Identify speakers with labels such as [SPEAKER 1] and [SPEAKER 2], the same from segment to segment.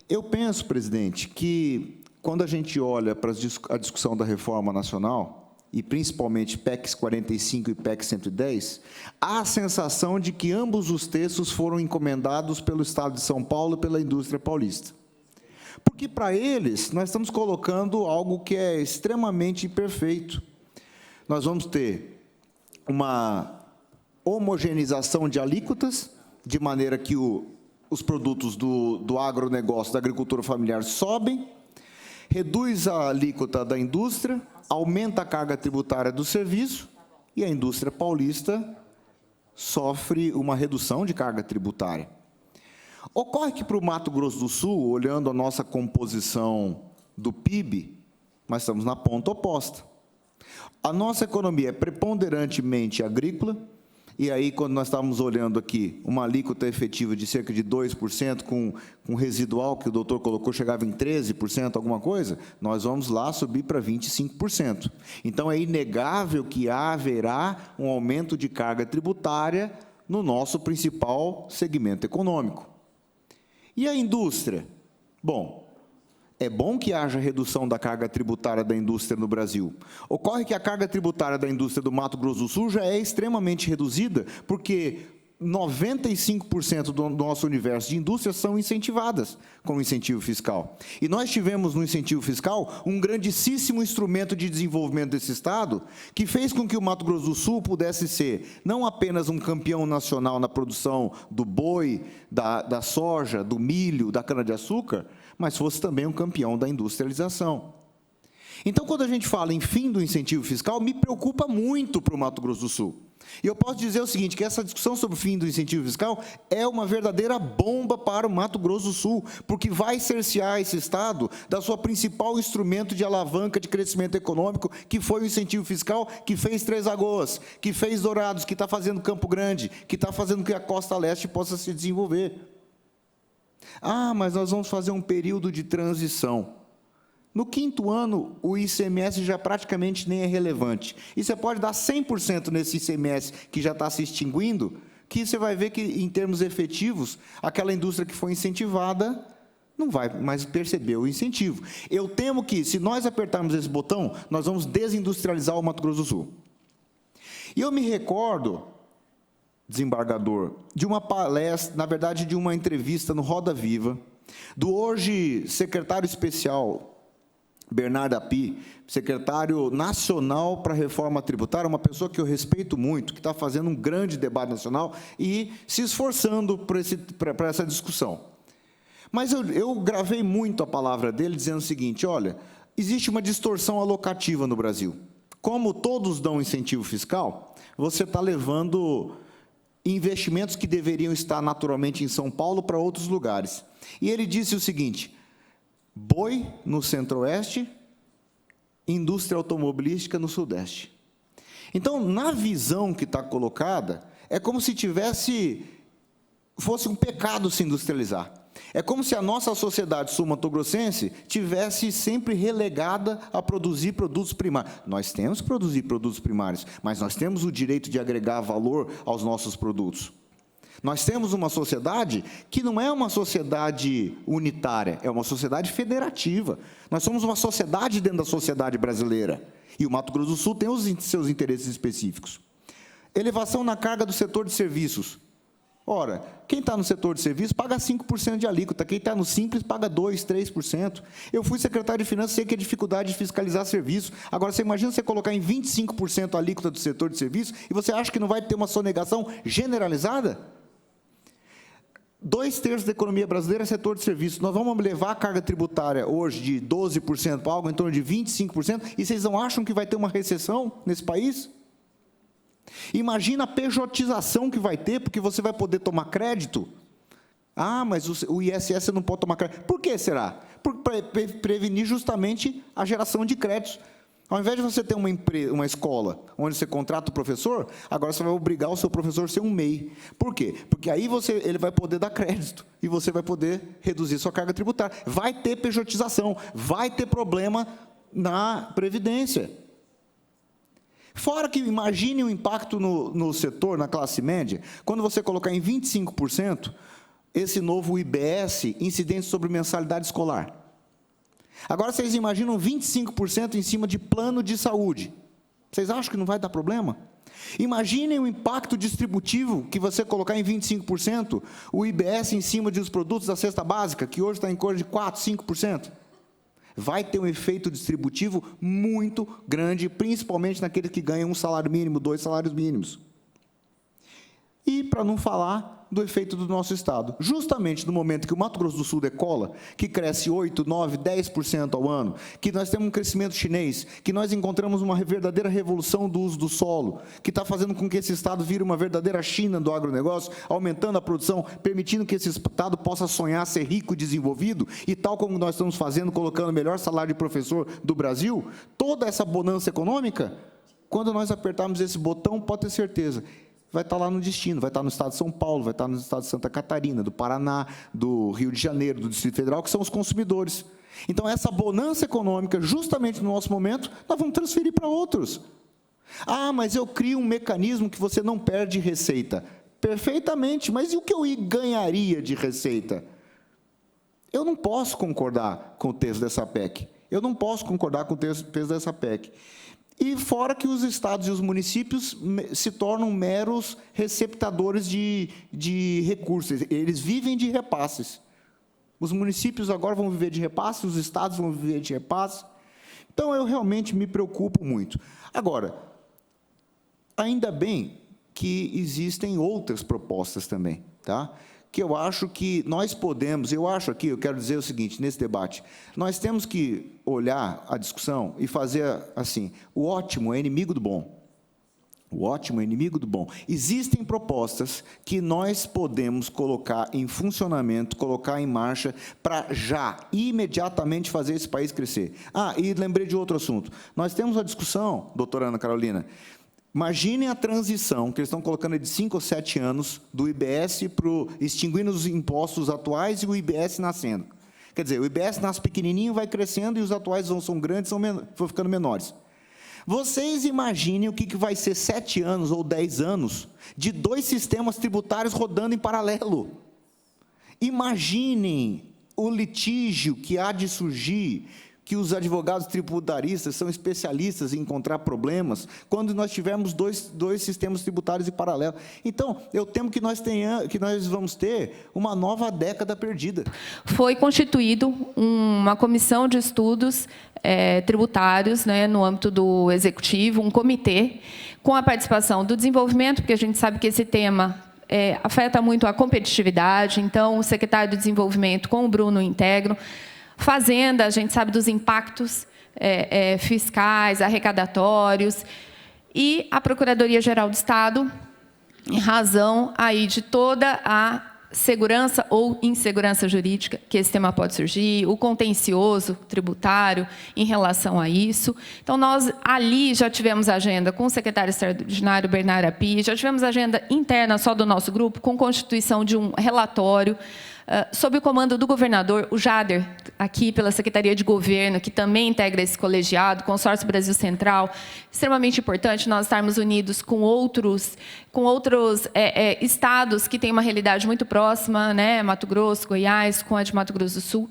[SPEAKER 1] Eu penso, presidente, que quando a gente olha para a discussão da reforma nacional, e principalmente PEC 45 e PEC 110, há a sensação de que ambos os textos foram encomendados pelo Estado de São Paulo e pela indústria paulista. Porque, para eles, nós estamos colocando algo que é extremamente imperfeito. Nós vamos ter uma homogeneização de alíquotas, de maneira que os produtos do agronegócio, da agricultura familiar sobem, reduz a alíquota da indústria, aumenta a carga tributária do serviço, e a indústria paulista sofre uma redução de carga tributária. Ocorre que, para o Mato Grosso do Sul, olhando a nossa composição do PIB, nós estamos na ponta oposta. A nossa economia é preponderantemente agrícola, e aí, quando nós estávamos olhando aqui, uma alíquota efetiva de cerca de 2%, com residual, que o doutor colocou, chegava em 13%, alguma coisa, nós vamos lá subir para 25%. Então, é inegável que haverá um aumento de carga tributária no nosso principal segmento econômico. E a indústria? Bom, é bom que haja redução da carga tributária da indústria no Brasil. Ocorre que a carga tributária da indústria do Mato Grosso do Sul já é extremamente reduzida, porque 95% do nosso universo de indústrias são incentivadas com incentivo fiscal. E nós tivemos no incentivo fiscal um grandíssimo instrumento de desenvolvimento desse Estado, que fez com que o Mato Grosso do Sul pudesse ser não apenas um campeão nacional na produção do boi, da soja, do milho, da cana-de-açúcar, mas fosse também um campeão da industrialização. Então, quando a gente fala em fim do incentivo fiscal, me preocupa muito para o Mato Grosso do Sul. E eu posso dizer o seguinte, que essa discussão sobre o fim do incentivo fiscal é uma verdadeira bomba para o Mato Grosso do Sul, porque vai cercear esse Estado da sua principal instrumento de alavanca de crescimento econômico, que foi o incentivo fiscal, que fez Três Lagoas, que fez Dourados, que está fazendo Campo Grande, que está fazendo que a Costa Leste possa se desenvolver. Ah, mas nós vamos fazer um período de transição. No 5º ano, o ICMS já praticamente nem é relevante. E você pode dar 100% nesse ICMS que já está se extinguindo, que você vai ver que, em termos efetivos, aquela indústria que foi incentivada não vai mais perceber o incentivo. Eu temo que, se nós apertarmos esse botão, nós vamos desindustrializar o Mato Grosso do Sul. E eu me recordo, desembargador, de uma palestra, na verdade, de uma entrevista no Roda Viva, do hoje secretário especial Bernardo Api, secretário nacional para a reforma tributária, uma pessoa que eu respeito muito, que está fazendo um grande debate nacional e se esforçando para essa discussão. Mas eu gravei muito a palavra dele dizendo o seguinte, olha, existe uma distorção alocativa no Brasil. Como todos dão incentivo fiscal, você está levando investimentos que deveriam estar naturalmente em São Paulo para outros lugares. E ele disse o seguinte, boi no centro-oeste, indústria automobilística no sudeste. Então, na visão que está colocada, é como se fosse um pecado se industrializar. É como se a nossa sociedade sul-mato-grossense tivesse sempre relegada a produzir produtos primários. Nós temos que produzir produtos primários, mas nós temos o direito de agregar valor aos nossos produtos. Nós temos uma sociedade que não é uma sociedade unitária, é uma sociedade federativa. Nós somos uma sociedade dentro da sociedade brasileira. E o Mato Grosso do Sul tem os seus interesses específicos. Elevação na carga do setor de serviços. Ora, quem está no setor de serviços paga 5% de alíquota, quem está no Simples paga 2%, 3%. Eu fui secretário de Finanças, sei que é dificuldade de fiscalizar serviços. Agora, você imagina você colocar em 25% a alíquota do setor de serviços e você acha que não vai ter uma sonegação generalizada? 2/3 da economia brasileira é setor de serviços. Nós vamos levar a carga tributária hoje de 12% para algo em torno de 25%, e vocês não acham que vai ter uma recessão nesse país? Imagina a pejotização que vai ter, porque você vai poder tomar crédito. Ah, mas o ISS não pode tomar crédito. Por que será? Para prevenir justamente a geração de créditos. Ao invés de você ter uma escola onde você contrata o professor, agora você vai obrigar o seu professor a ser um MEI. Por quê? Porque aí ele vai poder dar crédito e você vai poder reduzir sua carga tributária. Vai ter pejotização, vai ter problema na Previdência. Fora que, imagine o impacto no setor, na classe média, quando você colocar em 25%, esse novo IBS, incidente sobre mensalidade escolar. Agora, vocês imaginam 25% em cima de plano de saúde. Vocês acham que não vai dar problema? Imaginem o impacto distributivo que você colocar em 25%, o IBS em cima dos produtos da cesta básica, que hoje está em cor de 4%, 5%. Vai ter um efeito distributivo muito grande, principalmente naqueles que ganham um salário mínimo, 2 salários mínimos. E, para não falar do efeito do nosso Estado, justamente no momento que o Mato Grosso do Sul decola, que cresce 8%, 9%, 10% ao ano, que nós temos um crescimento chinês, que nós encontramos uma verdadeira revolução do uso do solo, que está fazendo com que esse Estado vire uma verdadeira China do agronegócio, aumentando a produção, permitindo que esse Estado possa sonhar ser rico e desenvolvido, e tal como nós estamos fazendo, colocando o melhor salário de professor do Brasil, toda essa bonança econômica, quando nós apertarmos esse botão, pode ter certeza, vai estar lá no destino, vai estar no estado de São Paulo, vai estar no estado de Santa Catarina, do Paraná, do Rio de Janeiro, do Distrito Federal, que são os consumidores. Então, essa bonança econômica, justamente no nosso momento, nós vamos transferir para outros. Ah, mas eu crio um mecanismo que você não perde receita. Perfeitamente, mas e o que eu ganharia de receita? Eu não posso concordar com o texto dessa PEC. Eu não posso concordar com o texto dessa PEC. E fora que os estados e os municípios se tornam meros receptadores de recursos, eles vivem de repasses. Os municípios agora vão viver de repasses, os estados vão viver de repasses. Então, eu realmente me preocupo muito. Agora, ainda bem que existem outras propostas também, tá? Que eu acho que nós podemos, eu quero dizer o seguinte, nesse debate, nós temos que olhar a discussão e fazer assim, o ótimo é inimigo do bom. O ótimo é inimigo do bom. Existem propostas que nós podemos colocar em funcionamento, colocar em marcha, para já, imediatamente, fazer esse país crescer. Ah, e lembrei de outro assunto. Nós temos a discussão, doutora Ana Carolina, imaginem a transição, que eles estão colocando de 5 ou 7 anos, do IBS para extinguindo os impostos atuais e o IBS nascendo. Quer dizer, o IBS nasce pequenininho, vai crescendo, e os atuais são grandes, vão ficando menores. Vocês imaginem o que vai ser 7 anos ou 10 anos de 2 sistemas tributários rodando em paralelo. Imaginem o litígio que há de surgir, que os advogados tributaristas são especialistas em encontrar problemas, quando nós tivermos dois sistemas tributários em paralelo. Então, eu temo que nós vamos ter uma nova década perdida.
[SPEAKER 2] Foi constituído uma comissão de estudos tributários, né, no âmbito do Executivo, um comitê, com a participação do desenvolvimento, porque a gente sabe que esse tema afeta muito a competitividade, então, o secretário de Desenvolvimento, com o Bruno Integro, Fazenda, a gente sabe dos impactos fiscais, arrecadatórios, e a Procuradoria-Geral do Estado, em razão aí de toda a segurança ou insegurança jurídica que esse tema pode surgir, o contencioso tributário em relação a isso. Então, nós ali já tivemos agenda com o secretário extraordinário Bernardo Api, já tivemos agenda interna só do nosso grupo, com constituição de um relatório sob o comando do governador, o Jader, aqui pela Secretaria de Governo, que também integra esse colegiado, Consórcio Brasil Central. Extremamente importante nós estarmos unidos com outros estados que têm uma realidade muito próxima, né? Mato Grosso, Goiás, com a de Mato Grosso do Sul.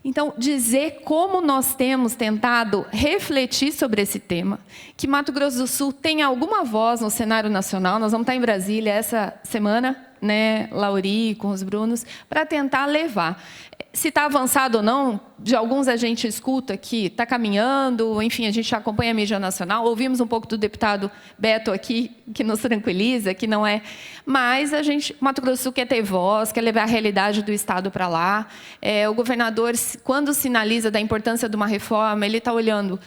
[SPEAKER 2] Então, dizer como nós temos tentado refletir sobre esse tema, que Mato Grosso do Sul tem alguma voz no cenário nacional, nós vamos estar em Brasília essa semana, né, Lauri, com os Brunos, para tentar levar. Se está avançado ou não, de alguns a gente escuta que está caminhando, enfim, a gente acompanha a mídia nacional, ouvimos um pouco do deputado Beto aqui, que nos tranquiliza, que não é, mas Mato Grosso do Sul quer ter voz, quer levar a realidade do Estado para lá. O governador, quando sinaliza da importância de uma reforma, ele está olhando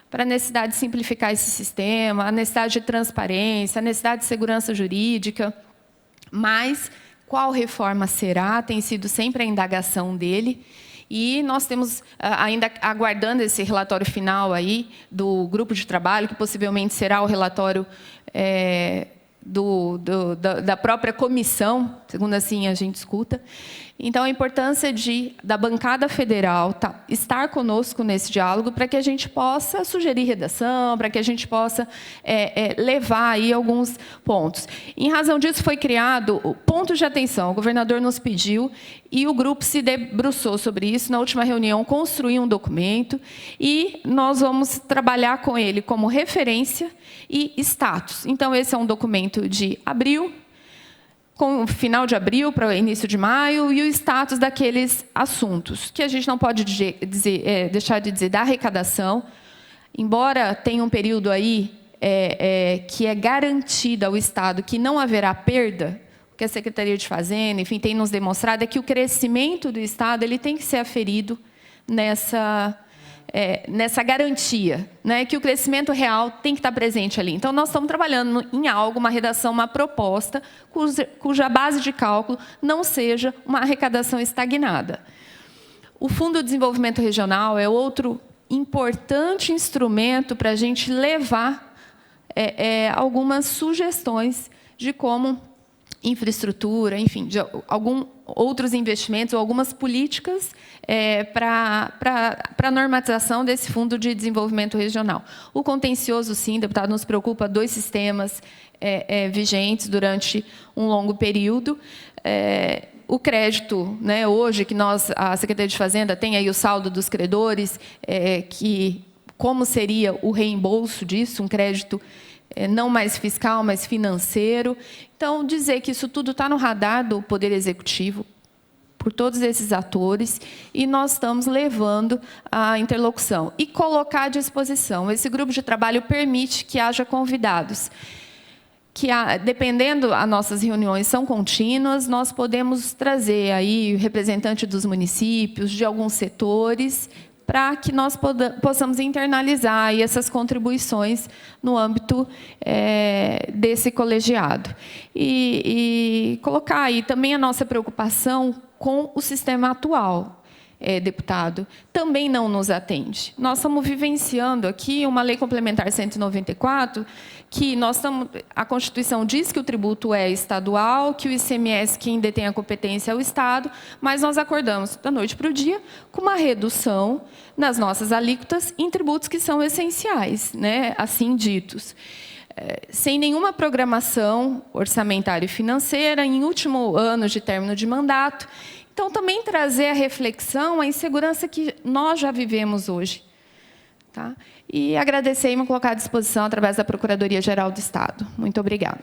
[SPEAKER 2] para a necessidade de simplificar esse sistema, a necessidade de transparência, a necessidade de segurança jurídica. Mas qual reforma será? Tem sido sempre a indagação dele. E nós temos, ainda aguardando esse relatório final aí do grupo de trabalho, que possivelmente será o relatório da própria comissão, segundo assim a gente escuta. Então, a importância da bancada federal estar conosco nesse diálogo para que a gente possa sugerir redação, para que a gente possa levar aí alguns pontos. Em razão disso, foi criado o ponto de atenção. O governador nos pediu e o grupo se debruçou sobre isso. Na última reunião, construiu um documento e nós vamos trabalhar com ele como referência e status. Então, esse é um documento de abril, com final de abril para início de maio, e o status daqueles assuntos, que a gente não pode deixar de dizer da arrecadação, embora tenha um período aí que é garantido ao Estado que não haverá perda, o que a Secretaria de Fazenda, enfim, tem nos demonstrado, é que o crescimento do Estado ele tem que ser aferido nessa garantia, né, que o crescimento real tem que estar presente ali. Então, nós estamos trabalhando em algo, uma redação, uma proposta, cuja base de cálculo não seja uma arrecadação estagnada. O Fundo de Desenvolvimento Regional é outro importante instrumento para a gente levar algumas sugestões de como infraestrutura, enfim, de outros investimentos ou algumas políticas para a normatização desse Fundo de Desenvolvimento Regional. O contencioso, sim, deputado, nos preocupa 2 sistemas vigentes durante um longo período. O crédito, né, hoje, que a Secretaria de Fazenda tem aí o saldo dos credores, como seria o reembolso disso, um crédito não mais fiscal, mas financeiro. Então, dizer que isso tudo está no radar do Poder Executivo, por todos esses atores, e nós estamos levando a interlocução. E colocar à disposição. Esse grupo de trabalho permite que haja convidados, que, dependendo, as nossas reuniões são contínuas, nós podemos trazer aí representante dos municípios, de alguns setores, para que nós possamos internalizar aí essas contribuições no âmbito desse colegiado. E colocar aí também a nossa preocupação com o sistema atual, deputado, também não nos atende. Nós estamos vivenciando aqui uma Lei Complementar 194, que a Constituição diz que o tributo é estadual, que o ICMS, quem detém a competência é o Estado, mas nós acordamos da noite para o dia com uma redução nas nossas alíquotas em tributos que são essenciais, né, assim ditos. Sem nenhuma programação orçamentária e financeira, em último ano de término de mandato. Então, também trazer a reflexão, a insegurança que nós já vivemos hoje. Tá? E agradecer e me colocar à disposição através da Procuradoria-Geral do Estado. Muito obrigada.